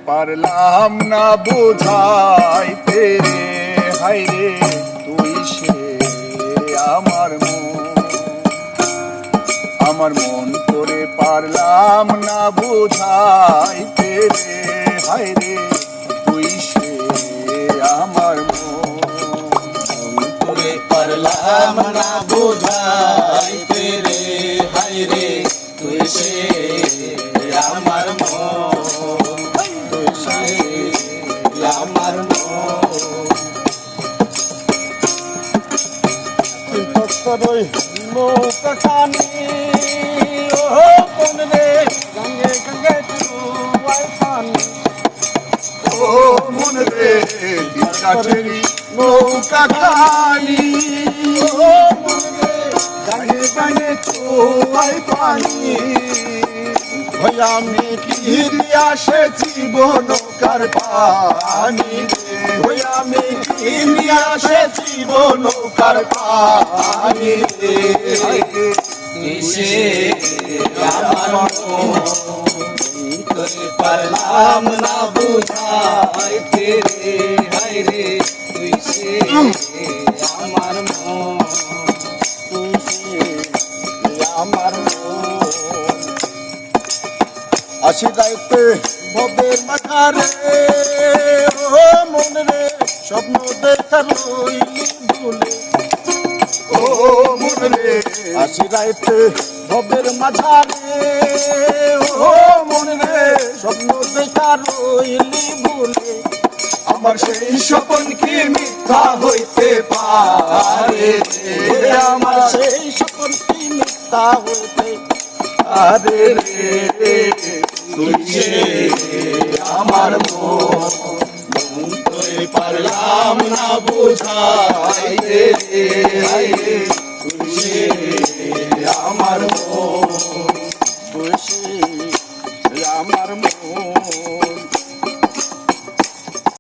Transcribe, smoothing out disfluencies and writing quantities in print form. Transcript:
পারলাম না বোঝাইতে রে, হায়রে তুই সে আমার মন করে পারলাম না বোঝাইতে রে, হায়রে তুই সে আমার মন করে পারলাম না বোঝাইতে রে, হায়রে তুই সে আমার মন, তুই সে আমার মন। নৌকা খানি ও কোন রে গঙ্গে গঙ্গে চুয়াই পানি, ও মন রে কাঠেরি নৌকা খানি, ও মন রে গঙ্গে গঙ্গে চুয়াই পানি। ওই আমি কি আসে জীবন কার পানি রে, ওই আমি কি আসে জীবন কার পানি রে, তুই সে আমার মন করে পারলাম না বোঝাইতে রে, হায়রে তুই সে আমার মন, তুই সে আমার মন। আসি যাইতে ভবের মাথারে ও মন রে স্বপ্ন দেখার রইলি ভুলে, ও মন রে আসি যাইতে ভবের মাঝারে ও মন রে স্বপ্ন দেখার রইলি ভুলে। আমার সেই স্বপ্ন কি মিথ্যা হইতে পারে রে, আমার সেই স্বপ্ন কি মিথ্যা হইতে পারে রে, তুই সে আমার মন করে পারলাম না বোঝাইতে রে, হায়রে